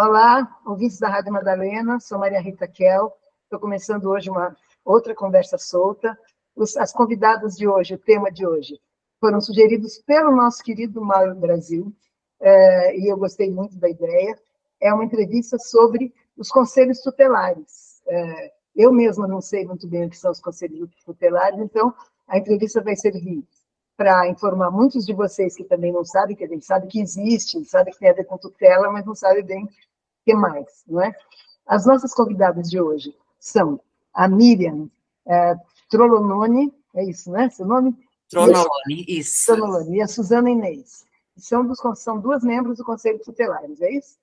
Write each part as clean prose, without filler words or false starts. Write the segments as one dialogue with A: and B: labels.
A: Olá, ouvintes da Rádio Madalena, sou Maria Rita Kel, estou começando hoje uma outra conversa solta. As convidadas de hoje, o tema de hoje, foram sugeridos pelo nosso querido Mauro Brasil, e eu gostei muito da ideia. É uma entrevista sobre os conselhos tutelares. Eu mesma não sei muito bem o que são os conselhos tutelares, então a entrevista vai servir para informar muitos de vocês que também não sabem, que a gente sabe que existe, sabe que tem a ver com tutela, mas não sabe bem o que mais, não é? As nossas convidadas de hoje são a Miriam Trolononi, é isso, né? Seu nome?
B: Tronoloni, isso.
A: Tronoloni, e a Suzana Inês. São duas membros do Conselho Tutelar, é isso?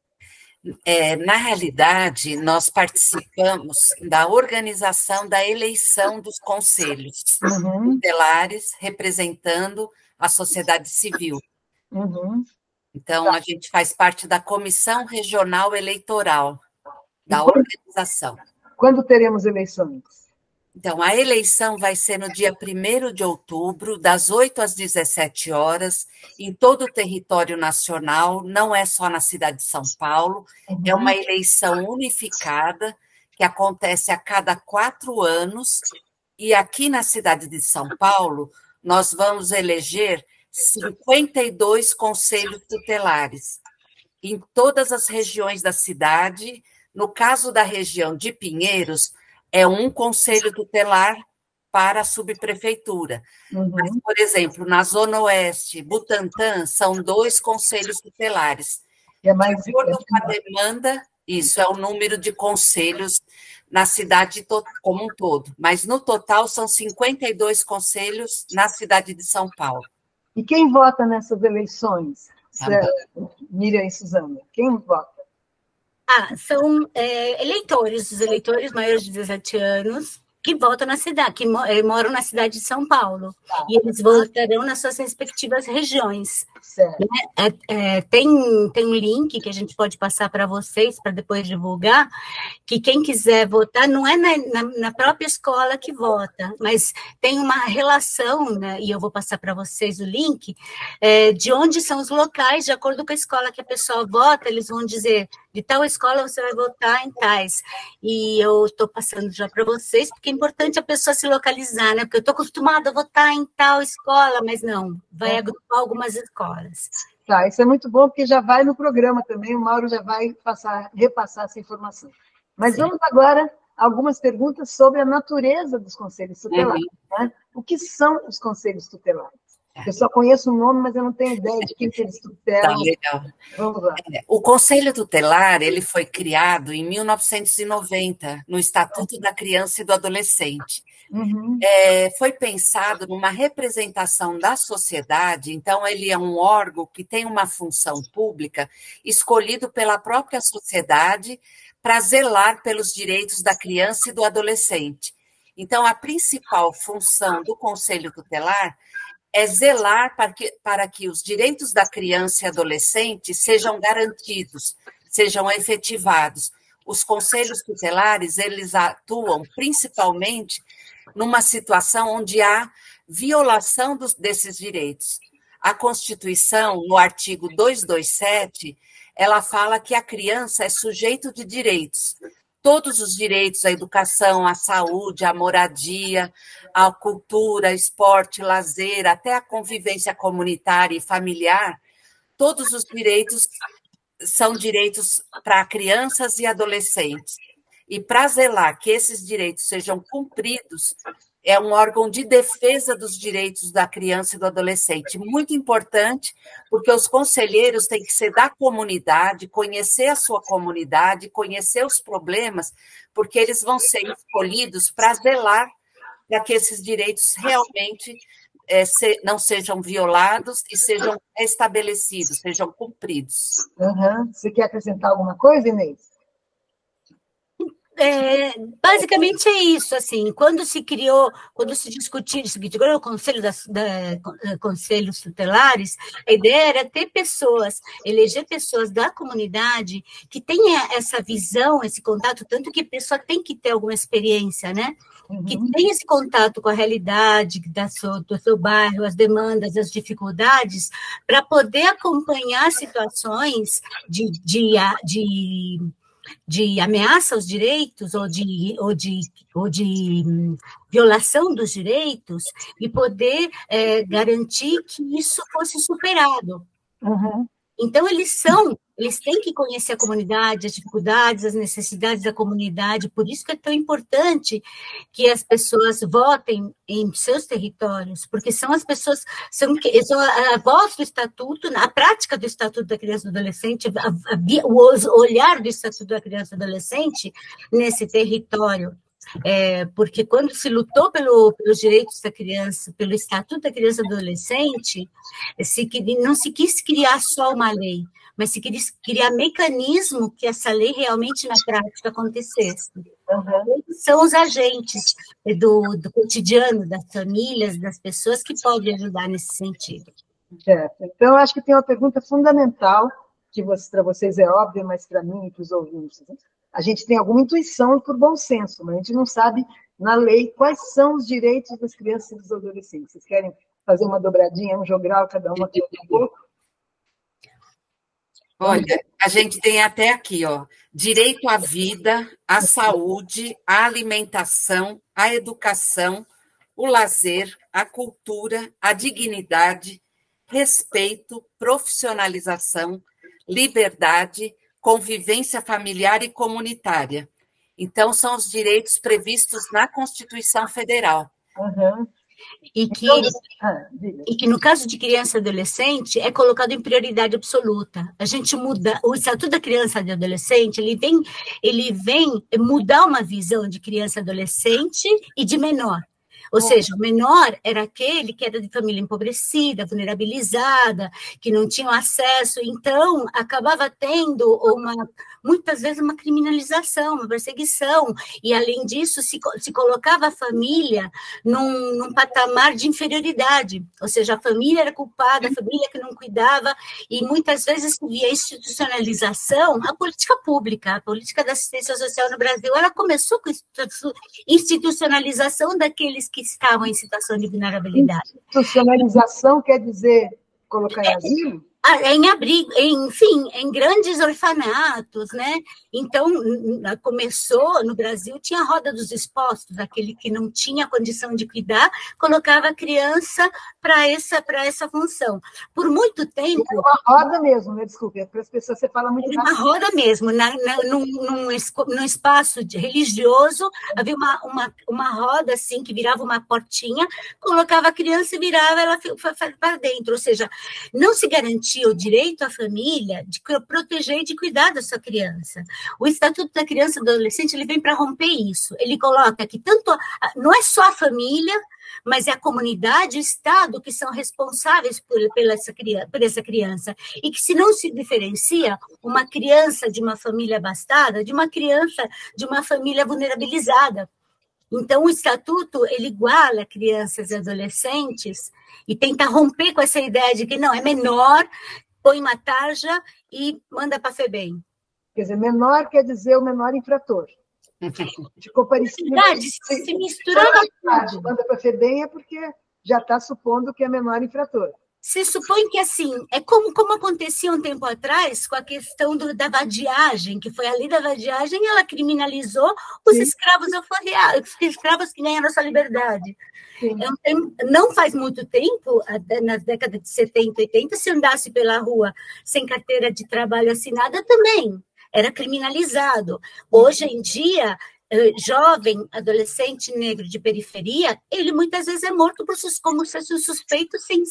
B: Na realidade, nós participamos da organização da eleição dos conselhos tutelares, representando a sociedade civil. Então, a gente faz parte da Comissão Regional Eleitoral da organização.
A: Quando teremos eleições?
B: Então, a eleição vai ser no dia 1º de outubro, das 8 às 17 horas, em todo o território nacional, não é só na cidade de São Paulo, é uma eleição unificada, que acontece a cada 4 anos, e aqui na cidade de São Paulo, nós vamos eleger 52 conselhos tutelares, em todas as regiões da cidade. No caso da região de Pinheiros, é um conselho tutelar para a subprefeitura. Mas, por exemplo, na Zona Oeste, Butantã, são 2 conselhos tutelares. De acordo com a demanda, isso é o número de conselhos na cidade como um todo. Mas, no total, são 52 conselhos na cidade de São Paulo.
A: E quem vota nessas eleições? Miriam e Suzana, quem vota?
C: São eleitores, os eleitores maiores de 17 anos, que votam na cidade, que moram na cidade de São Paulo. E eles votarão nas suas respectivas regiões. Tem um link que a gente pode passar para vocês, para depois divulgar, que quem quiser votar não é na própria escola que vota, mas tem uma relação, né, e eu vou passar para vocês o link, de onde são os locais, de acordo com a escola que a pessoa vota, eles vão dizer, de tal escola você vai votar em tais. E eu estou passando já para vocês, porque é importante a pessoa se localizar, né? Porque eu estou acostumada a votar em tal escola, mas não, vai agrupar algumas escolas.
A: Tá, isso é muito bom, porque já vai no programa também, o Mauro já vai repassar essa informação. Mas vamos agora a algumas perguntas sobre a natureza dos conselhos tutelares. Né? O que são os conselhos tutelares? Eu só conheço o nome, mas eu não tenho ideia de quem que eles tutelam.
B: Tá, legal.
A: Vamos lá.
B: O Conselho Tutelar, ele foi criado em 1990, no Estatuto da Criança e do Adolescente. Foi pensado numa representação da sociedade, então ele é um órgão que tem uma função pública escolhido pela própria sociedade para zelar pelos direitos da criança e do adolescente. Então, a principal função do Conselho Tutelar é zelar para que os direitos da criança e adolescente sejam garantidos, sejam efetivados. Os conselhos tutelares, eles atuam principalmente numa situação onde há violação desses direitos. A Constituição, no artigo 227, ela fala que a criança é sujeito de direitos. Todos os direitos à educação, à saúde, à moradia, à cultura, esporte, lazer, até a convivência comunitária e familiar, todos os direitos são direitos para crianças e adolescentes. E para zelar que esses direitos sejam cumpridos, é um órgão de defesa dos direitos da criança e do adolescente. Muito importante, porque os conselheiros têm que ser da comunidade, conhecer a sua comunidade, conhecer os problemas, porque eles vão ser escolhidos para zelar para que esses direitos realmente não sejam violados e sejam estabelecidos, sejam cumpridos.
A: Você quer acrescentar alguma coisa, Inês?
C: Basicamente é isso, assim, quando se discutiu o Conselho Conselhos Tutelares, a ideia era ter pessoas, eleger pessoas da comunidade que tenha essa visão, esse contato, tanto que a pessoa tem que ter alguma experiência, né? Que tem esse contato com a realidade do seu bairro, as demandas, as dificuldades, para poder acompanhar situações de ameaça aos direitos ou de violação dos direitos e poder garantir que isso fosse superado.
A: Uhum.
C: Então, eles têm que conhecer a comunidade, as dificuldades, as necessidades da comunidade, por isso que é tão importante que as pessoas votem em seus territórios, porque são as pessoas, são a voz do Estatuto, a prática do Estatuto da Criança e do Adolescente, o olhar do Estatuto da Criança e do Adolescente nesse território. Porque quando se lutou pelos direitos da criança, pelo Estatuto da Criança e do Adolescente, não se quis criar só uma lei, mas se quis criar mecanismo que essa lei realmente na prática acontecesse.
A: Uhum.
C: São os agentes do cotidiano, das famílias, das pessoas que podem ajudar nesse sentido.
A: Certo. Então, acho que tem uma pergunta fundamental, que para vocês é óbvia, mas para mim e para os ouvintes, né? A gente tem alguma intuição por bom senso, mas a gente não sabe, na lei, quais são os direitos das crianças e dos adolescentes. Vocês querem fazer uma dobradinha, um jogral, cada uma tem um pouco?
B: Olha, a gente tem até aqui, ó, direito à vida, à saúde, à alimentação, à educação, o lazer, a cultura, a dignidade, respeito, profissionalização, liberdade, convivência familiar e comunitária. Então, são os direitos previstos na Constituição Federal.
A: Uhum.
C: E que, no caso de criança e adolescente, é colocado em prioridade absoluta. A gente muda, o Estatuto da Criança e Adolescente, ele vem mudar uma visão de criança e adolescente e de menor. Ou seja, o menor era aquele que era de família empobrecida, vulnerabilizada, que não tinha acesso, então acabava tendo muitas vezes uma criminalização, uma perseguição, e além disso se colocava a família num patamar de inferioridade, ou seja, a família era culpada, a família que não cuidava, e muitas vezes se via a institucionalização, a política pública, a política da assistência social no Brasil, ela começou com a institucionalização daqueles que estavam em situação de vulnerabilidade.
A: Institucionalização quer dizer colocar em asilo?
C: Em abrigo, enfim, em grandes orfanatos, né? Então, começou, no Brasil, tinha a roda dos expostos, aquele que não tinha condição de cuidar, colocava a criança para essa função. Por muito tempo...
A: É uma roda mesmo, né? Desculpe, para as pessoas você fala muito rápido.
C: Uma roda mesmo, num espaço religioso, havia uma roda, assim, que virava uma portinha, colocava a criança e virava ela para dentro, ou seja, não se garantia o direito à família de proteger e de cuidar da sua criança. O Estatuto da Criança e do Adolescente ele vem para romper isso. Ele coloca que não é só a família, mas é a comunidade e o Estado que são responsáveis por essa criança. E que se não se diferencia uma criança de uma família abastada de uma criança de uma família vulnerabilizada. Então, o Estatuto, ele iguala crianças e adolescentes e tenta romper com essa ideia de que não, é menor, põe uma tarja e manda para a FEBEM.
A: Quer dizer, menor quer dizer o menor infrator. Ficou parecido.
C: Se misturou tudo.
A: Manda para a FEBEM é porque já está supondo que é menor infrator.
C: Se supõe que, assim, é como acontecia um tempo atrás com a questão da vadiagem, que foi a lei da vadiagem, ela criminalizou os escravos alforriados, os escravos que ganharam a sua liberdade. Não faz muito tempo, nas décadas de 70, 80, se andasse pela rua sem carteira de trabalho assinada também era criminalizado. Hoje em dia, jovem, adolescente negro de periferia, ele muitas vezes é morto como se fosse um suspeito sem...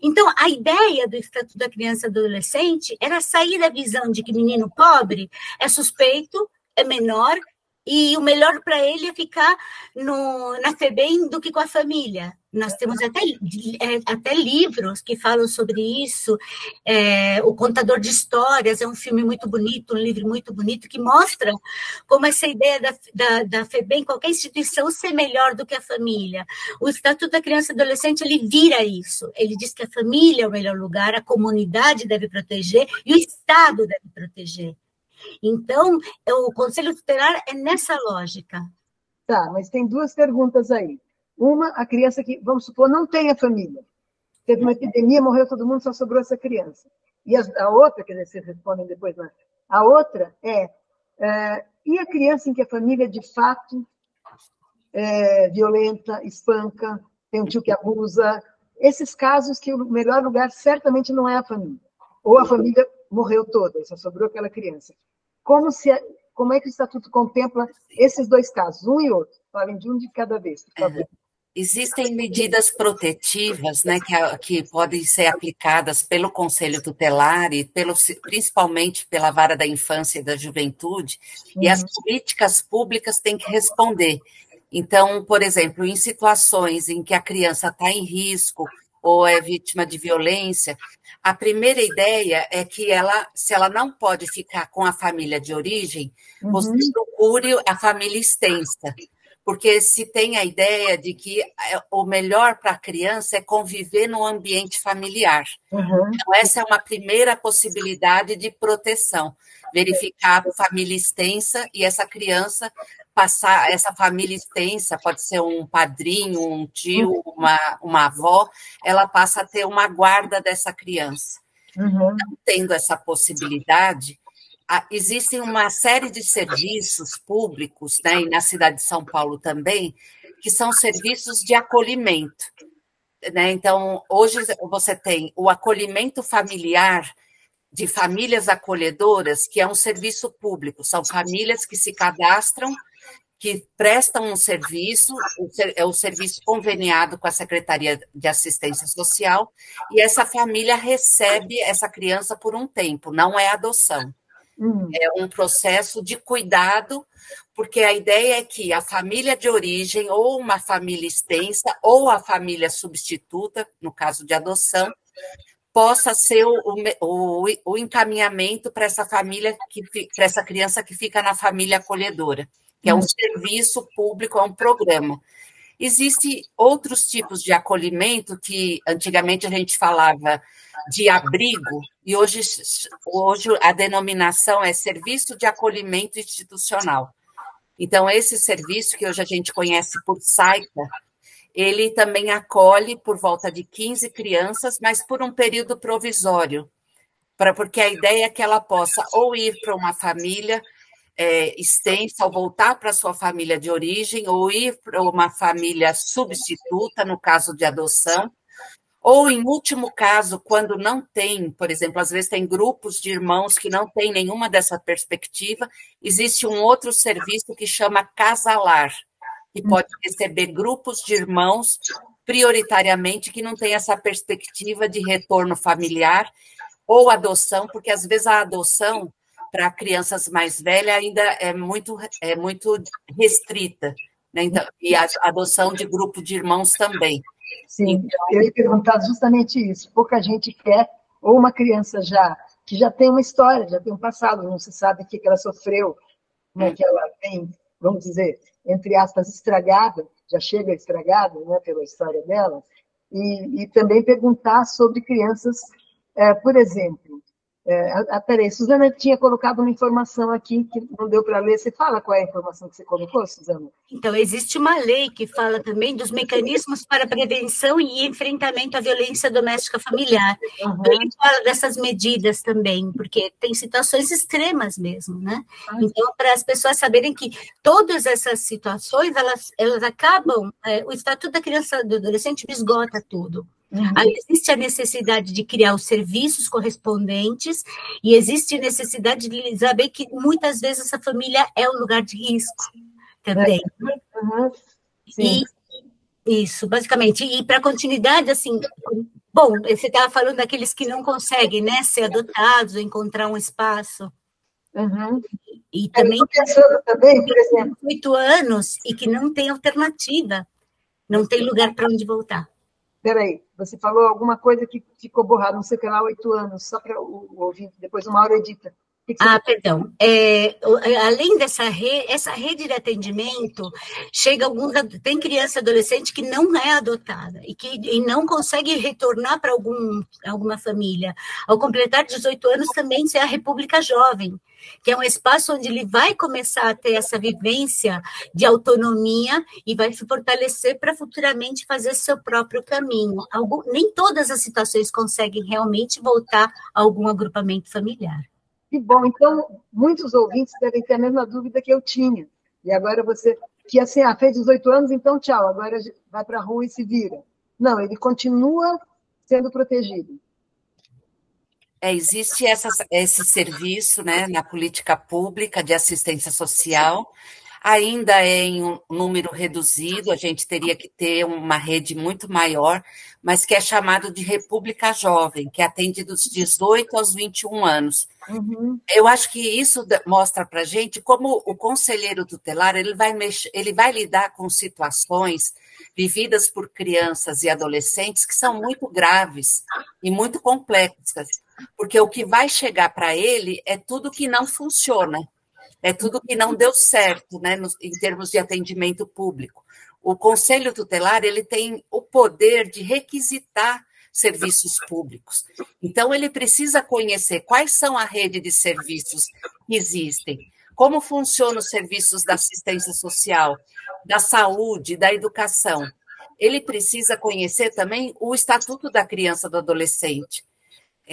C: Então, a ideia do Estatuto da Criança e do Adolescente era sair da visão de que menino pobre é suspeito, é menor, e o melhor para ele é ficar na FEBEM do que com a família. Nós temos até livros que falam sobre isso. O Contador de Histórias é um filme muito bonito, um livro muito bonito, que mostra como essa ideia da FEBEM, qualquer instituição, ser melhor do que a família. O Estatuto da Criança e Adolescente, ele vira isso. Ele diz que a família é o melhor lugar, a comunidade deve proteger e o Estado deve proteger. Então, o Conselho Tutelar é nessa lógica.
A: Tá, mas tem duas perguntas aí. Uma, a criança que, vamos supor, não tem a família. Teve uma epidemia, morreu todo mundo, só sobrou essa criança. E a outra, quer dizer, vocês respondem depois, mas a outra e a criança em que a família, de fato, é violenta, espanca, tem um tio que abusa, esses casos que o melhor lugar certamente não é a família. Ou a família morreu toda, só sobrou aquela criança. Como é que o Estatuto contempla esses dois casos, um e outro? Falem de um de cada vez, por favor.
B: Existem medidas protetivas, né, que podem ser aplicadas pelo Conselho Tutelar e principalmente pela Vara da Infância e da Juventude, e as políticas públicas têm que responder. Então, por exemplo, em situações em que a criança está em risco ou é vítima de violência, a primeira ideia é que se ela não pode ficar com a família de origem, você procure a família extensa. Porque se tem a ideia de que o melhor para a criança é conviver no ambiente familiar. Então, essa é uma primeira possibilidade de proteção. Verificar a família extensa e essa criança passar, essa família extensa, pode ser um padrinho, um tio, uma avó, ela passa a ter uma guarda dessa criança. Então, tendo essa possibilidade, existem uma série de serviços públicos, né, e na cidade de São Paulo também, que são serviços de acolhimento. Né? Então, hoje você tem o acolhimento familiar de famílias acolhedoras, que é um serviço público, são famílias que se cadastram, que prestam um serviço, é o serviço conveniado com a Secretaria de Assistência Social, e essa família recebe essa criança por um tempo, não é adoção. É um processo de cuidado, porque a ideia é que a família de origem, ou uma família extensa, ou a família substituta, no caso de adoção, possa ser o encaminhamento para essa família, para essa criança que fica na família acolhedora, que é um serviço público, é um programa. Existem outros tipos de acolhimento que antigamente a gente falava de abrigo, e hoje a denominação é Serviço de Acolhimento Institucional. Então, esse serviço, que hoje a gente conhece por SAICA, ele também acolhe por volta de 15 crianças, mas por um período provisório, porque a ideia é que ela possa ou ir para uma família extensa, ou voltar para a sua família de origem, ou ir para uma família substituta, no caso de adoção, ou, em último caso, quando não tem, por exemplo, às vezes tem grupos de irmãos que não têm nenhuma dessa perspectiva, existe um outro serviço que chama Casalar, que pode receber grupos de irmãos, prioritariamente, que não têm essa perspectiva de retorno familiar ou adoção, porque, às vezes, a adoção para crianças mais velhas ainda é muito restrita, né? Então, e a adoção de grupo de irmãos também.
A: Sim, então, eu ia perguntar justamente isso. Pouca gente quer, ou uma criança que já tem uma história, já tem um passado, não se sabe o que ela sofreu, né, que ela tem, vamos dizer, entre aspas, estragada, já chega estragada, né, pela história dela, e também perguntar sobre crianças, por exemplo, peraí, Suzana tinha colocado uma informação aqui que não deu para ler. Você fala qual é a informação que você colocou, Suzana?
C: Então, existe uma lei que fala também dos mecanismos para prevenção e enfrentamento à violência doméstica familiar. Ele fala dessas medidas também, porque tem situações extremas mesmo, né? Então, para as pessoas saberem que todas essas situações, elas acabam, o Estatuto da Criança e do Adolescente esgota tudo. Aí existe a necessidade de criar os serviços correspondentes e existe a necessidade de saber que muitas vezes essa família é um lugar de risco também.
A: Sim.
C: E isso, basicamente. E para continuidade, assim, bom, você estava falando daqueles que não conseguem, né, ser adotados, encontrar um espaço. E também,
A: pensando também, por exemplo,
C: 8 anos e que não tem alternativa. Não tem lugar para onde voltar.
A: Peraí, você falou alguma coisa que ficou borrada, não sei o que lá, 8 anos, só para o ouvinte, depois uma hora edita.
C: Perdão. Além essa rede de atendimento, tem criança e adolescente que não é adotada e não consegue retornar para alguma família. Ao completar 18 anos, também é a República Jovem, que é um espaço onde ele vai começar a ter essa vivência de autonomia e vai se fortalecer para futuramente fazer seu próprio caminho. Nem todas as situações conseguem realmente voltar a algum agrupamento familiar.
A: Que bom, então muitos ouvintes devem ter a mesma dúvida que eu tinha. E agora você, que assim, fez 18 anos, então tchau, agora vai para a rua e se vira. Não, ele continua sendo protegido.
B: Existe esse serviço, né, na política pública de assistência social, ainda é em um número reduzido, a gente teria que ter uma rede muito maior, mas que é chamado de República Jovem, que atende dos 18 aos 21 anos.
A: Uhum.
B: Eu acho que isso mostra para a gente como o conselheiro tutelar ele vai lidar com situações vividas por crianças e adolescentes que são muito graves e muito complexas, porque o que vai chegar para ele é tudo que não funciona. É tudo que não deu certo, né, em termos de atendimento público. O Conselho Tutelar ele tem o poder de requisitar serviços públicos. Então, ele precisa conhecer quais são a rede de serviços que existem, como funcionam os serviços da assistência social, da saúde, da educação. Ele precisa conhecer também o Estatuto da Criança e do Adolescente.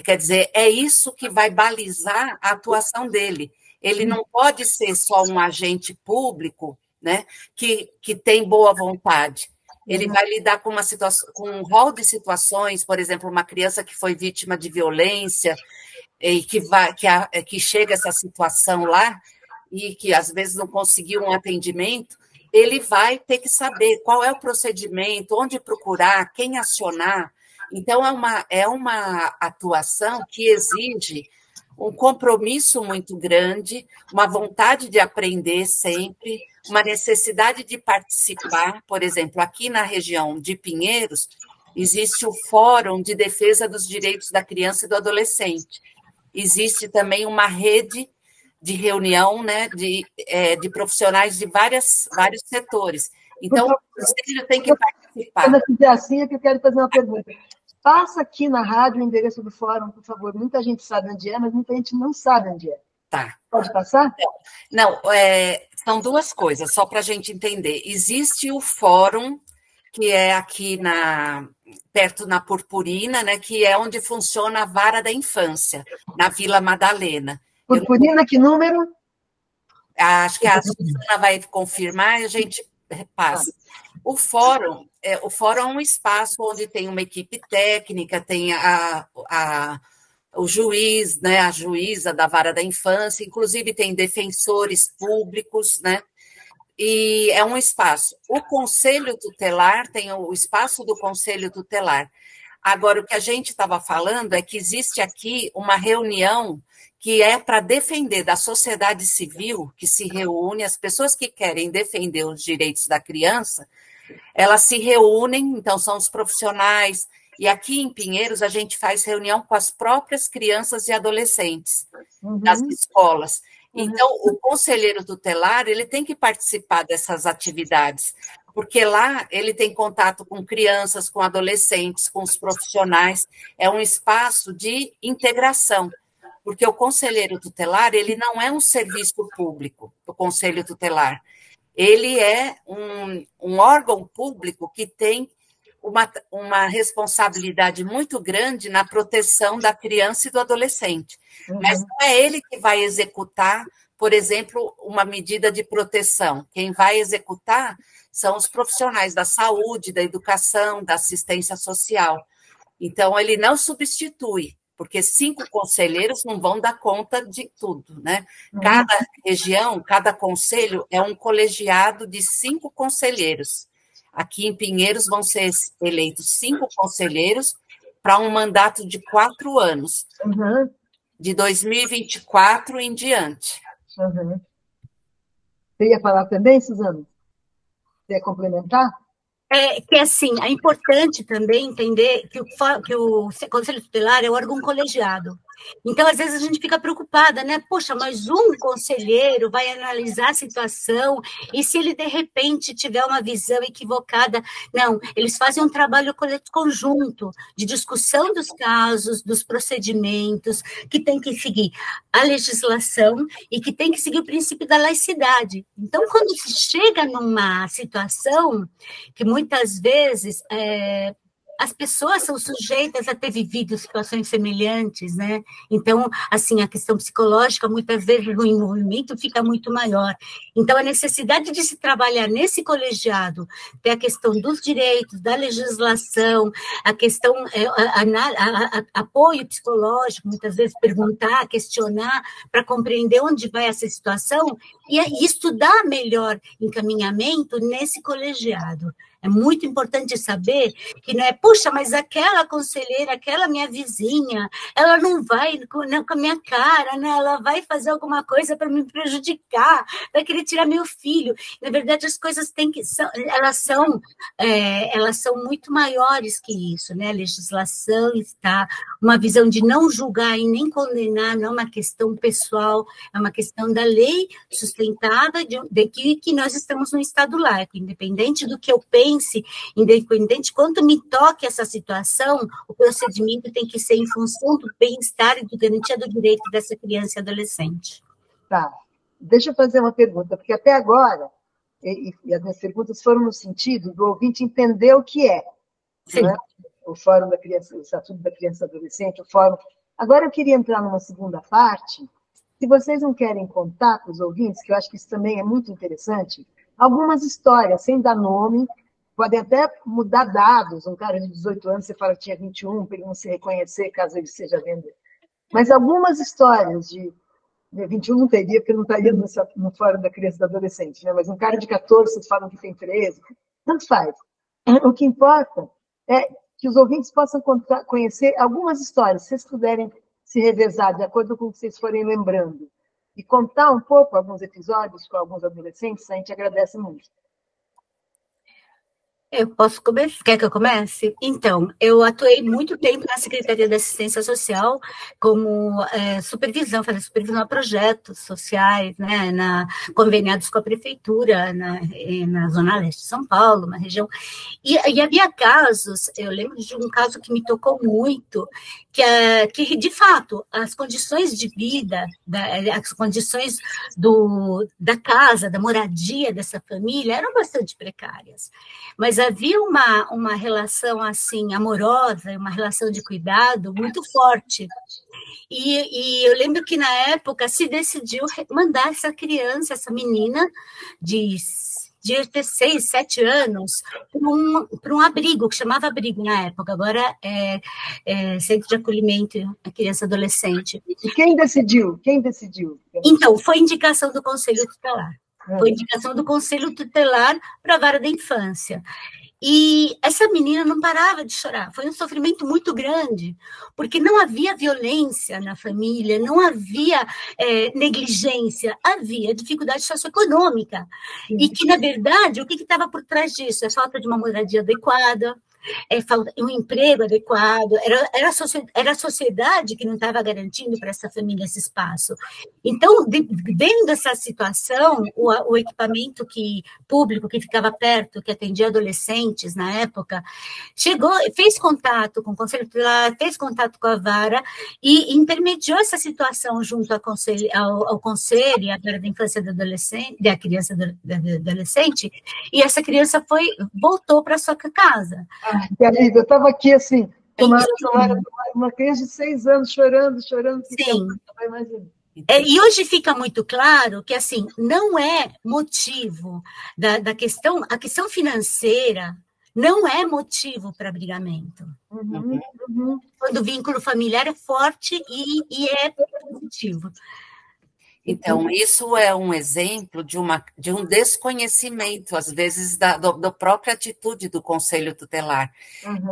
B: Quer dizer, é isso que vai balizar a atuação dele. Ele não pode ser só um agente público, né, que tem boa vontade. Ele vai lidar com com um rol de situações, por exemplo, uma criança que foi vítima de violência e que chega a essa situação lá e que às vezes não conseguiu um atendimento, ele vai ter que saber qual é o procedimento, onde procurar, quem acionar. Então, é uma atuação que exige um compromisso muito grande, uma vontade de aprender sempre, uma necessidade de participar. Por exemplo, aqui na região de Pinheiros, existe o Fórum de Defesa dos Direitos da Criança e do Adolescente. Existe também uma rede de reunião, né, de profissionais de vários setores. Então, você tem que participar.
A: Quando eu fizer assim, é que eu quero fazer uma pergunta. Passa aqui na rádio o endereço do fórum, por favor. Muita gente sabe onde é, mas muita gente não sabe onde é.
B: Tá.
A: Pode passar?
B: Não, são duas coisas, só para a gente entender. Existe o fórum, que é aqui perto na Purpurina, né, que é onde funciona a Vara da Infância, na Vila Madalena.
A: Purpurina, que número?
B: Acho que a Susana vai confirmar e a gente passa. O fórum é um espaço onde tem uma equipe técnica, tem o juiz, né, a juíza da Vara da Infância, inclusive tem defensores públicos, né? E é um espaço. O Conselho Tutelar tem o espaço do Conselho Tutelar. Agora, o que a gente estava falando é que existe aqui uma reunião que é para defender da sociedade civil, que se reúne, as pessoas que querem defender os direitos da criança, elas se reúnem, então são os profissionais, e aqui em Pinheiros a gente faz reunião com as próprias crianças e adolescentes das escolas. Então, o conselheiro tutelar, ele tem que participar dessas atividades, porque lá ele tem contato com crianças, com adolescentes, com os profissionais, é um espaço de integração, porque o conselheiro tutelar, ele não é um serviço público, o conselho tutelar, ele é um órgão público que tem uma responsabilidade muito grande na proteção da criança e do adolescente. Mas não é ele que vai executar, por exemplo, uma medida de proteção. Quem vai executar são os profissionais da saúde, da educação, da assistência social. Então, ele não substitui, porque 5 conselheiros não vão dar conta de tudo, né? Cada região, cada conselho é um colegiado de 5 conselheiros. Aqui em Pinheiros vão ser eleitos 5 conselheiros para um mandato de 4 anos, de 2024 em diante.
A: Você ia falar também, Suzana? Você ia complementar?
C: Que assim, é importante também entender que o Conselho Tutelar é um órgão colegiado. Então, às vezes, a gente fica preocupada, né? Poxa, mas um conselheiro vai analisar a situação e se ele, de repente, tiver uma visão equivocada? Não, eles fazem um trabalho conjunto de discussão dos casos, dos procedimentos, que tem que seguir a legislação e que tem que seguir o princípio da laicidade. Então, quando se chega numa situação que muitas vezes as pessoas são sujeitas a ter vivido situações semelhantes, né? Então, assim, a questão psicológica, muitas vezes, no envolvimento fica muito maior. Então, a necessidade de se trabalhar nesse colegiado, tem a questão dos direitos, da legislação, a questão, apoio psicológico, muitas vezes perguntar, questionar, para compreender onde vai essa situação, e estudar melhor encaminhamento nesse colegiado. É muito importante saber que não é, puxa, mas aquela conselheira, aquela minha vizinha, ela não vai com a minha cara, né? Ela vai fazer alguma coisa para me prejudicar, vai querer tirar meu filho. Na verdade, as coisas elas são muito maiores que isso, né? A legislação está uma visão de não julgar e nem condenar, não é uma questão pessoal, é uma questão da lei sustentada de que nós estamos num Estado laico, independente do que eu pense, independente quanto me toque essa situação, o procedimento tem que ser em função do bem-estar e do garantia do direito dessa criança e adolescente.
A: Tá. Deixa eu fazer uma pergunta, porque até agora, e as minhas perguntas foram no sentido do ouvinte entender o que é.
C: Sim.
A: Né? O Fórum da Criança, o Estatuto da Criança e do Adolescente, o Fórum. Agora eu queria entrar numa segunda parte. Se vocês não querem contar para os ouvintes, que eu acho que isso também é muito interessante, algumas histórias, sem dar nome, podem até mudar dados. Um cara de 18 anos, você fala que tinha 21, para ele não se reconhecer, caso ele seja vendedor. Mas algumas histórias de 21 não teria, porque não estaria no Fórum da Criança e do Adolescente, né? Mas um cara de 14, vocês falam que tem 13, tanto faz. O que importa é que os ouvintes possam conhecer algumas histórias, se vocês puderem se revezar de acordo com o que vocês forem lembrando, e contar um pouco alguns episódios com alguns adolescentes, a gente agradece muito.
C: Eu posso começar? Quer que eu comece? Então, eu atuei muito tempo na Secretaria de Assistência Social como supervisão, fazendo supervisão a projetos sociais, né, conveniados com a Prefeitura, na Zona Leste de São Paulo, uma região. E havia casos, eu lembro de um caso que me tocou muito, que de fato, as condições de vida, as condições da casa, da moradia dessa família eram bastante precárias. Mas havia uma relação assim amorosa, uma relação de cuidado muito forte. E eu lembro que, na época, se decidiu mandar essa criança, essa menina de ter 6, 7 anos, para um abrigo, que chamava abrigo na época, agora é Centro de Acolhimento à Criança e Adolescente.
A: E quem decidiu? Quem decidiu?
C: Então, foi indicação do Conselho Tutelar. Foi indicação do Conselho Tutelar para a Vara da Infância. E essa menina não parava de chorar. Foi um sofrimento muito grande, porque não havia violência na família, não havia negligência, havia dificuldade socioeconômica. E que, na verdade, o que estava por trás disso? É falta de uma moradia adequada, um emprego adequado, era a sociedade que não estava garantindo para essa família esse espaço. Então, vendo essa situação, o equipamento público que ficava perto, que atendia adolescentes na época, fez contato com o Conselho Tutelar, fez contato com a Vara e intermediou essa situação junto ao Conselho e à Vara da Infância e da Criança e Adolescente, e essa criança voltou para sua casa.
A: Querida, eu estava aqui assim, uma criança de 6 anos chorando.
C: Sim. E hoje fica muito claro que, assim, não é motivo da questão, a questão financeira não é motivo para abrigamento. Quando o vínculo familiar é forte e é positivo.
B: Então, isso é um exemplo de um desconhecimento, às vezes, da própria atitude do Conselho Tutelar.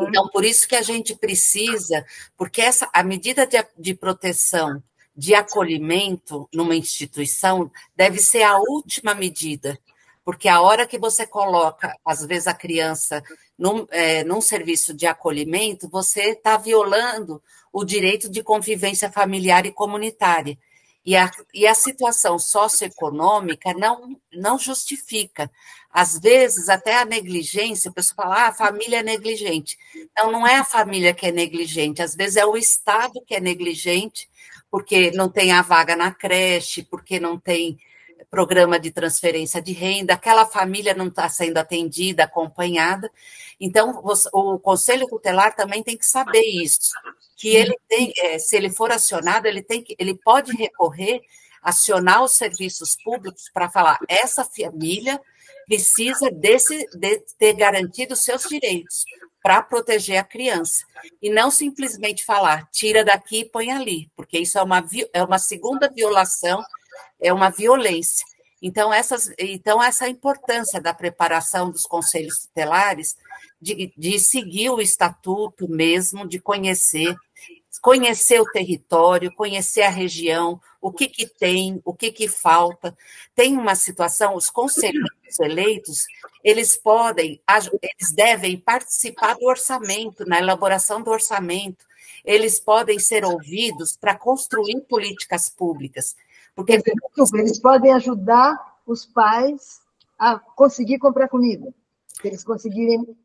B: Então, por isso que a gente precisa, porque a medida de proteção, de acolhimento numa instituição, deve ser a última medida, porque a hora que você coloca, às vezes, a criança num serviço de acolhimento, você está violando o direito de convivência familiar e comunitária. E a situação socioeconômica não justifica. Às vezes, até a negligência, o pessoal fala, a família é negligente. Não é a família que é negligente, às vezes é o Estado que é negligente, porque não tem a vaga na creche, porque não tem programa de transferência de renda, aquela família não está sendo atendida, acompanhada. Então, o Conselho Tutelar também tem que saber isso, que ele tem, se ele for acionado, ele pode recorrer, acionar os serviços públicos para falar, essa família precisa de ter garantido os seus direitos para proteger a criança, e não simplesmente falar, tira daqui e põe ali, porque isso é uma segunda violação, é uma violência. Então, essa importância da preparação dos conselhos tutelares, de seguir o estatuto mesmo, de conhecer o território, conhecer a região, o que tem, o que falta. Tem uma situação, os conselheiros eleitos, eles devem participar do orçamento, na elaboração do orçamento, eles podem ser ouvidos para construir políticas públicas. Porque
A: eles podem ajudar os pais a conseguir comprar comida, se eles conseguirem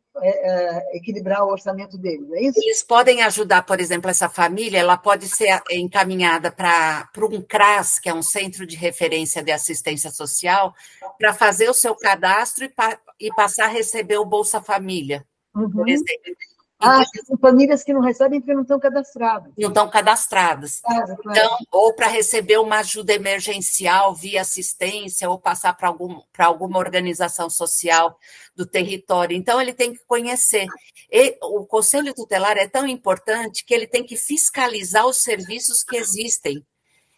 A: equilibrar o orçamento deles, é isso?
B: Eles podem ajudar, por exemplo, essa família, ela pode ser encaminhada para um CRAS, que é um Centro de Referência de Assistência Social, para fazer o seu cadastro e passar a receber o Bolsa Família, por exemplo.
A: São famílias que não recebem porque não estão cadastradas.
B: Não estão cadastradas. Claro. Então, ou para receber uma ajuda emergencial via assistência, ou passar para alguma organização social do território. Então, ele tem que conhecer. O Conselho Tutelar é tão importante que ele tem que fiscalizar os serviços que existem.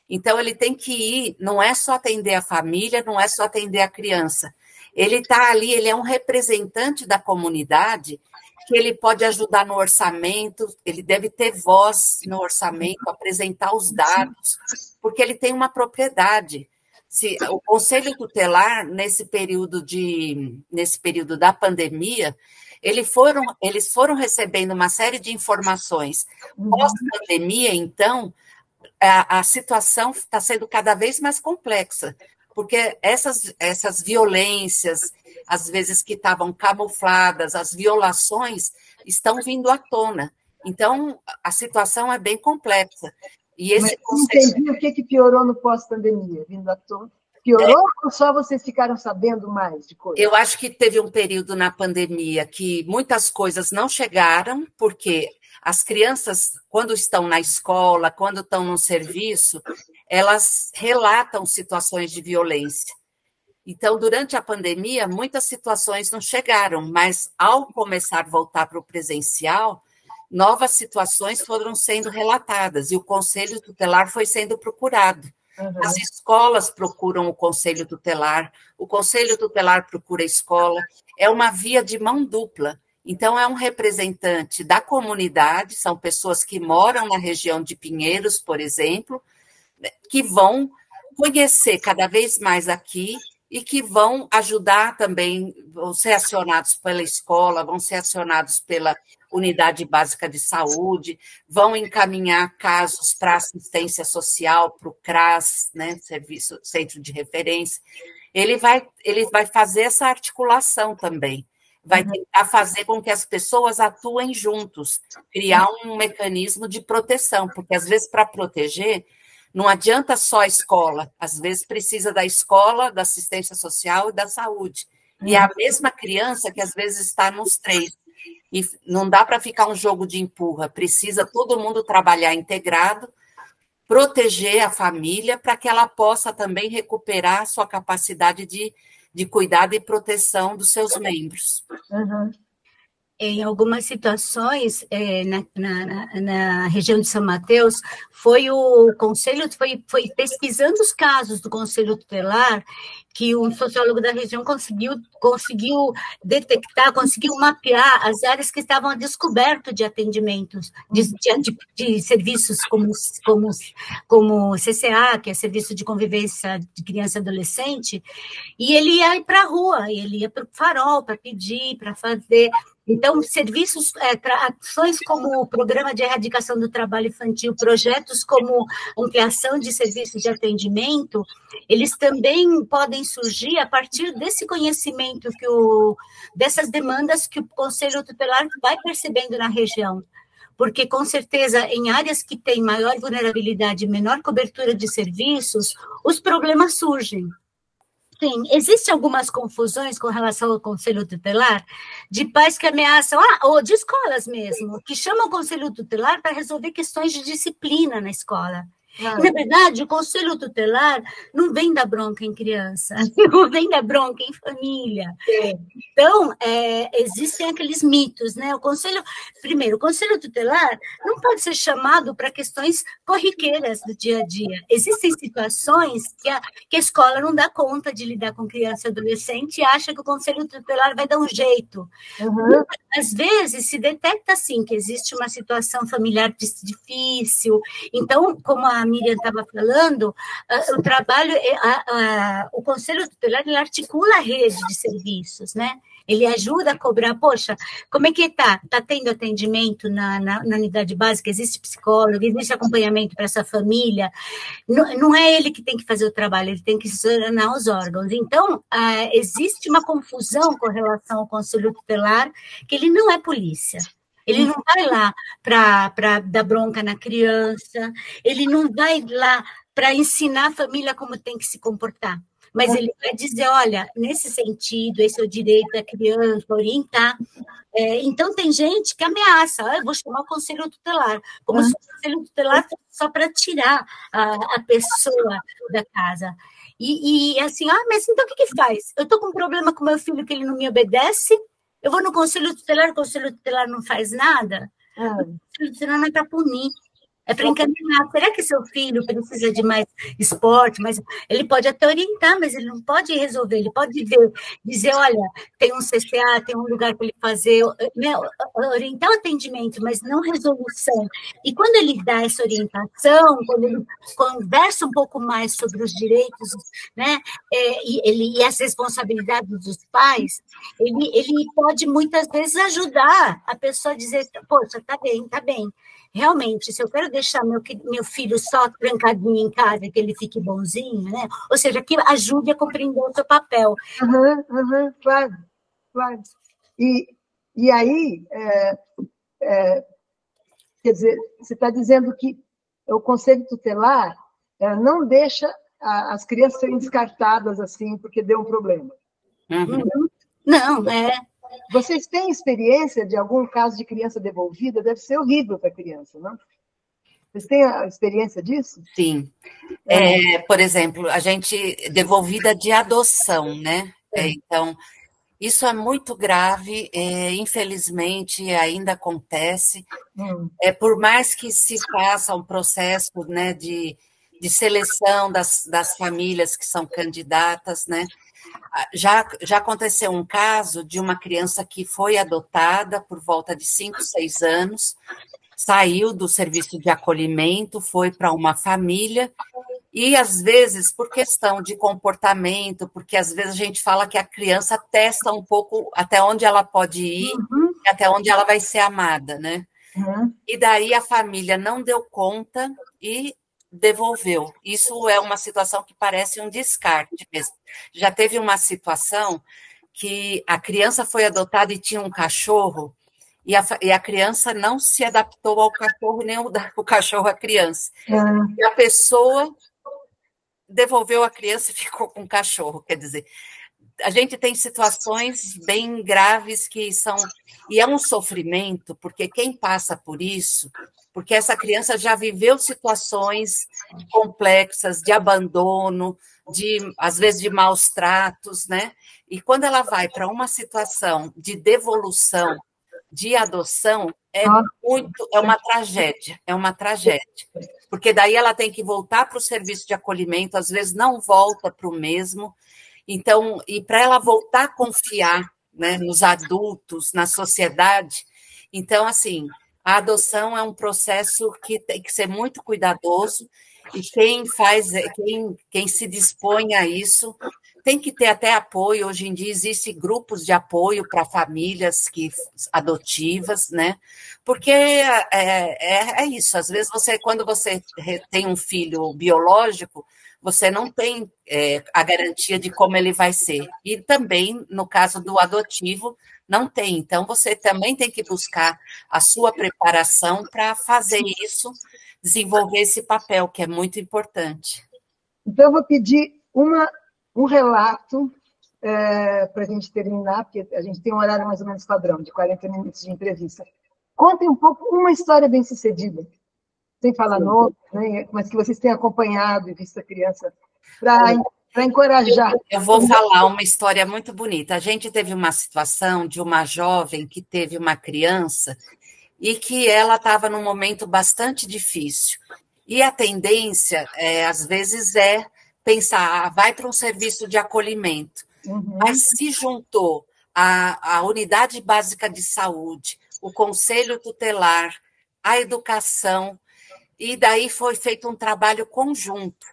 B: Então, ele tem que ir, não é só atender a família, não é só atender a criança. Ele está ali, ele é um representante da comunidade, que ele pode ajudar no orçamento, ele deve ter voz no orçamento, apresentar os dados, porque ele tem uma propriedade. O Conselho Tutelar, nesse período da pandemia, eles foram recebendo uma série de informações. Pós-pandemia, então, a situação está sendo cada vez mais complexa, porque essas violências, às vezes que estavam camufladas, as violações estão vindo à tona. Então, a situação é bem complexa. E esse
A: entendi o que piorou no pós-pandemia, vindo à tona. Piorou ou só vocês ficaram sabendo mais de coisas?
B: Eu acho que teve um período na pandemia que muitas coisas não chegaram, porque as crianças, quando estão na escola, quando estão no serviço, elas relatam situações de violência. Então, durante a pandemia, muitas situações não chegaram, mas ao começar a voltar para o presencial, novas situações foram sendo relatadas e o Conselho Tutelar foi sendo procurado. As escolas procuram o Conselho Tutelar, o Conselho Tutelar procura a escola, é uma via de mão dupla. Então, é um representante da comunidade, são pessoas que moram na região de Pinheiros, por exemplo, que vão conhecer cada vez mais aqui e que vão ajudar também, vão ser acionados pela escola, vão ser acionados pela unidade básica de saúde, vão encaminhar casos para assistência social, para o CRAS, né, Centro de Referência. Ele vai fazer essa articulação também, vai tentar fazer com que as pessoas atuem juntos, criar um mecanismo de proteção, porque às vezes para proteger não adianta só a escola, às vezes precisa da escola, da assistência social e da saúde. E é a mesma criança que às vezes está nos três. E não dá para ficar um jogo de empurra, precisa todo mundo trabalhar integrado, proteger a família para que ela possa também recuperar a sua capacidade de cuidado e proteção dos seus membros.
C: Em algumas situações, na região de São Mateus, foi o conselho, foi pesquisando os casos do conselho tutelar que um sociólogo da região conseguiu detectar, conseguiu mapear as áreas que estavam a descoberto de atendimentos, de serviços como CCA, que é Serviço de Convivência de Criança e Adolescente, e ele ia para a rua, ele ia para o farol para pedir, para fazer. Então, serviços, ações como o Programa de Erradicação do Trabalho Infantil, projetos como ampliação de serviços de atendimento, eles também podem surgir a partir desse conhecimento, dessas demandas que o Conselho Tutelar vai percebendo na região. Porque, com certeza, em áreas que têm maior vulnerabilidade, menor cobertura de serviços, os problemas surgem. Sim, existem algumas confusões com relação ao Conselho Tutelar, de pais que ameaçam, ou de escolas mesmo, que chamam o Conselho Tutelar para resolver questões de disciplina na escola. Na verdade, o Conselho Tutelar não vem dar bronca em criança, não vem dar bronca em família. Então, existem aqueles mitos, né? O Conselho Tutelar não pode ser chamado para questões corriqueiras do dia a dia. Existem situações que a escola não dá conta de lidar com criança e adolescente e acha que o Conselho Tutelar vai dar um jeito. Uhum. Às vezes, se detecta, assim, que existe uma situação familiar difícil. Então, como a Miriam estava falando, o trabalho, o Conselho Tutelar, ele articula a rede de serviços, né? Ele ajuda a cobrar, poxa, como é que está? Está tendo atendimento na unidade básica? Existe psicólogo? Existe acompanhamento para essa família? Não é ele que tem que fazer o trabalho, ele tem que acionar os órgãos. Então, existe uma confusão com relação ao Conselho Tutelar, que ele não é polícia. Ele não vai lá para dar bronca na criança, ele não vai lá para ensinar a família como tem que se comportar. Mas ele vai dizer, olha, nesse sentido, esse é o direito da criança, orientar. Então, tem gente que ameaça, eu vou chamar o Conselho Tutelar, como se o Conselho Tutelar fosse só para tirar a pessoa da casa. E assim, mas então o que faz? Eu estou com um problema com meu filho que ele não me obedece, eu vou no Conselho Tutelar, o Conselho Tutelar não faz nada? O Conselho Tutelar não é para punir, é para encaminhar. Será que seu filho precisa de mais esporte? Mas ele pode até orientar, mas ele não pode resolver. Ele pode dizer, olha, tem um CCA, tem um lugar para ele fazer, né, orientar o atendimento, mas não resolução. E quando ele dá essa orientação, quando ele conversa um pouco mais sobre os direitos, né, e as responsabilidades dos pais, ele pode muitas vezes ajudar a pessoa a dizer, poxa, tá bem. Realmente, se eu quero deixar meu filho só trancadinho em casa, que ele fique bonzinho, né? Ou seja, que ajude a compreender o seu papel.
A: Claro. E aí, quer dizer, você está dizendo que o Conselho Tutelar não deixa as crianças serem descartadas assim, porque deu um problema.
C: Não,
A: Vocês têm experiência de algum caso de criança devolvida? Deve ser horrível para a criança, não? Vocês têm a experiência disso?
B: Sim. Por exemplo, a gente devolvida de adoção, né? Então, isso é muito grave, infelizmente ainda acontece. Por mais que se faça um processo, né, de seleção das famílias que são candidatas, né? Já aconteceu um caso de uma criança que foi adotada por volta de 5, 6 anos, saiu do serviço de acolhimento, foi para uma família, e às vezes, por questão de comportamento, porque às vezes a gente fala que a criança testa um pouco até onde ela pode ir, e até onde ela vai ser amada, né? E daí a família não deu conta e devolveu. Isso é uma situação que parece um descarte mesmo. Já teve uma situação que a criança foi adotada e tinha um cachorro, e a criança não se adaptou ao cachorro, nem o cachorro à criança. E a pessoa devolveu a criança e ficou com o cachorro. Quer dizer, a gente tem situações bem graves que são... E é um sofrimento, porque quem passa por isso... Porque essa criança já viveu situações complexas de abandono, às vezes de maus tratos, né? E quando ela vai para uma situação de devolução de adoção é uma tragédia, porque daí ela tem que voltar para o serviço de acolhimento, às vezes não volta para o mesmo, então, e para ela voltar a confiar, né, nos adultos, na sociedade, então, assim, a adoção é um processo que tem que ser muito cuidadoso, e quem se dispõe a isso tem que ter até apoio. Hoje em dia existem grupos de apoio para famílias adotivas, né? Porque é isso. Às vezes quando você tem um filho biológico, você não tem a garantia de como ele vai ser. E também, no caso do adotivo, não tem. Então, você também tem que buscar a sua preparação para fazer isso, desenvolver esse papel, que é muito importante.
A: Então, eu vou pedir um relato para a gente terminar, porque a gente tem um horário mais ou menos padrão, de 40 minutos de entrevista. Contem um pouco uma história bem-sucedida, sem falar nome, né, mas que vocês tenham acompanhado e visto a criança, para encorajar.
B: Eu vou falar uma história muito bonita. A gente teve uma situação de uma jovem que teve uma criança e que ela estava num momento bastante difícil. E a tendência, às vezes, é pensar, vai para um serviço de acolhimento. Uhum. Mas se juntou a unidade básica de saúde, o conselho tutelar, a educação, e daí foi feito um trabalho conjunto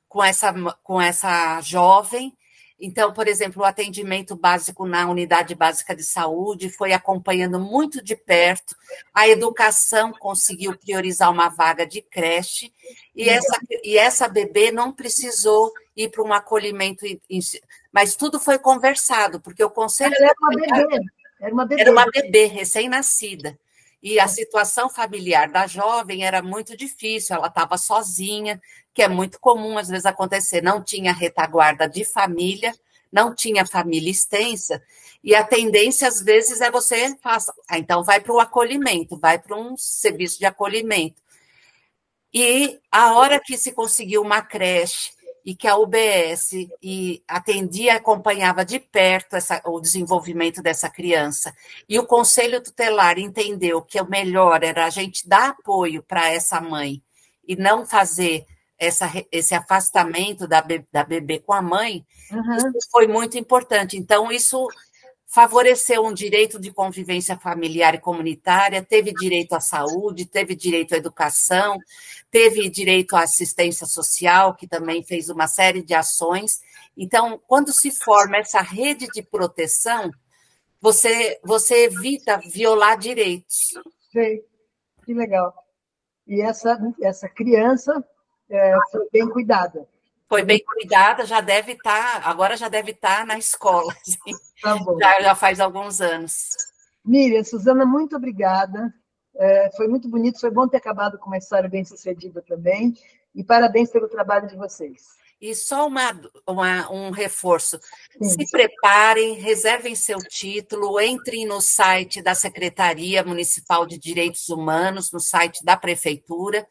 B: com essa jovem. Então, por exemplo, o atendimento básico na unidade básica de saúde foi acompanhando muito de perto, a educação conseguiu priorizar uma vaga de creche, e essa bebê não precisou ir para um acolhimento, mas tudo foi conversado, porque o conselho... Era uma bebê recém-nascida, e a situação familiar da jovem era muito difícil, ela estava sozinha, que é muito comum às vezes acontecer, não tinha retaguarda de família, não tinha família extensa, e a tendência às vezes é você então vai para o acolhimento, vai para um serviço de acolhimento. E a hora que se conseguiu uma creche e que a UBS atendia e acompanhava de perto o desenvolvimento dessa criança, e o Conselho Tutelar entendeu que o melhor era a gente dar apoio para essa mãe e não fazer esse afastamento da bebê com a mãe, isso foi muito importante. Então, isso favoreceu um direito de convivência familiar e comunitária, teve direito à saúde, teve direito à educação, teve direito à assistência social, que também fez uma série de ações. Então, quando se forma essa rede de proteção, você evita violar direitos.
A: Sei, que legal. E essa criança foi bem cuidada.
B: Foi bem cuidada, agora já deve estar na escola. Assim.
A: Tá bom.
B: Já faz alguns anos.
A: Miriam, Suzana, muito obrigada. Foi muito bonito, foi bom ter acabado com uma história bem-sucedida também. E parabéns pelo trabalho de vocês.
B: E só um reforço. Sim. Se preparem, reservem seu título, entrem no site da Secretaria Municipal de Direitos Humanos, no site da Prefeitura,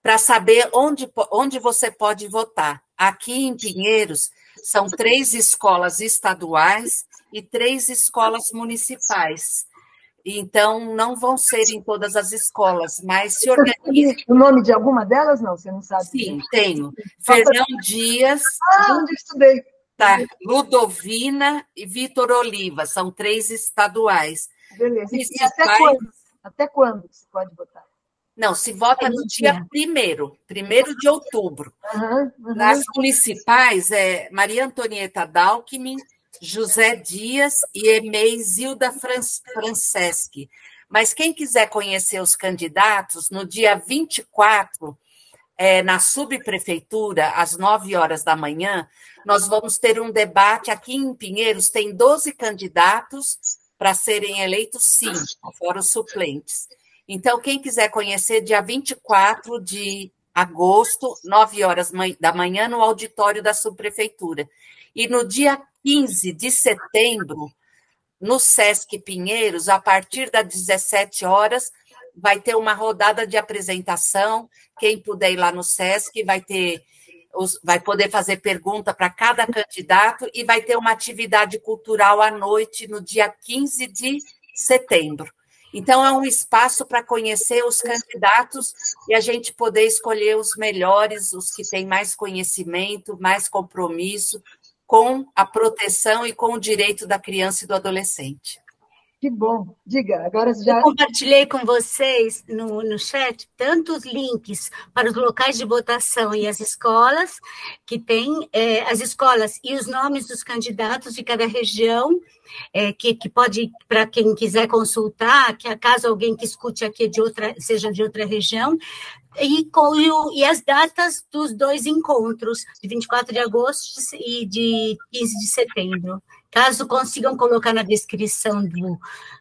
B: para saber onde você pode votar. Aqui em Pinheiros, são 3 escolas estaduais e 3 escolas municipais. Então, não vão ser em todas as escolas, mas se organizem.
A: O nome de alguma delas, não? Você não sabe?
B: Sim, tenho. Fernão Dias.
A: Onde eu estudei.
B: Tá, Ludovina e Vitor Oliva, são 3 estaduais.
A: Beleza. E até quando se pode votar?
B: Não, se vota no dia 1º de outubro. Nas municipais, Maria Antonieta Dalkmin, José Dias e Emei Zilda Franceschi. Mas quem quiser conhecer os candidatos, no dia 24, na subprefeitura, às 9h da manhã, nós vamos ter um debate. Aqui em Pinheiros tem 12 candidatos para serem eleitos, sim, fora os suplentes. Então, quem quiser conhecer, dia 24 de agosto, 9h da manhã, no auditório da subprefeitura. E no dia 15 de setembro, no Sesc Pinheiros, a partir das 17h, vai ter uma rodada de apresentação. Quem puder ir lá no Sesc vai poder fazer pergunta para cada candidato e vai ter uma atividade cultural à noite, no dia 15 de setembro. Então, é um espaço para conhecer os candidatos e a gente poder escolher os melhores, os que têm mais conhecimento, mais compromisso com a proteção e com o direito da criança e do adolescente.
A: Que bom. Diga, agora já...
C: Eu compartilhei com vocês no chat tantos links para os locais de votação e as escolas, que tem as escolas e os nomes dos candidatos de cada região, que pode, para quem quiser consultar, que caso alguém que escute aqui seja de outra região, e as datas dos 2 encontros, de 24 de agosto e de 15 de setembro. Caso consigam colocar na descrição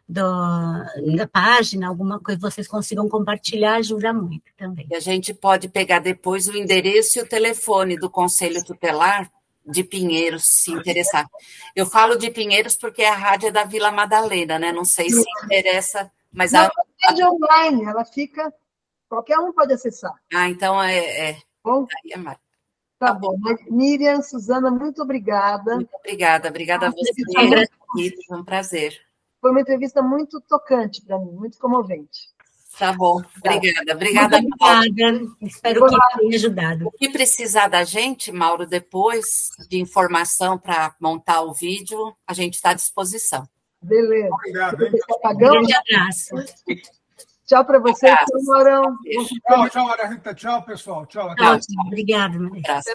C: da página, alguma coisa vocês consigam compartilhar, ajuda muito também.
B: E a gente pode pegar depois o endereço e o telefone do Conselho Tutelar de Pinheiros, se interessar. Eu falo de Pinheiros porque a rádio é da Vila Madalena, né? Não sei se interessa, mas...
A: Não, é de online, ela fica... Qualquer um pode acessar.
B: Então
A: Bom? Tá bom. Miriam, Suzana, muito obrigada.
B: Muito obrigada a você. Foi um prazer.
A: Foi uma entrevista muito tocante para mim, muito comovente.
B: Tá bom, obrigada.
C: Obrigada. Espero que tenha ajudado.
B: O que precisar da gente, Mauro, depois de informação para montar o vídeo, a gente está à disposição.
A: Beleza.
D: Obrigado, hein?
C: Um grande abraço.
A: Tchau para vocês, Maurão.
D: Tchau, Rita. Tchau, pessoal. Tchau.
C: Obrigada, Maria.
B: Abraço.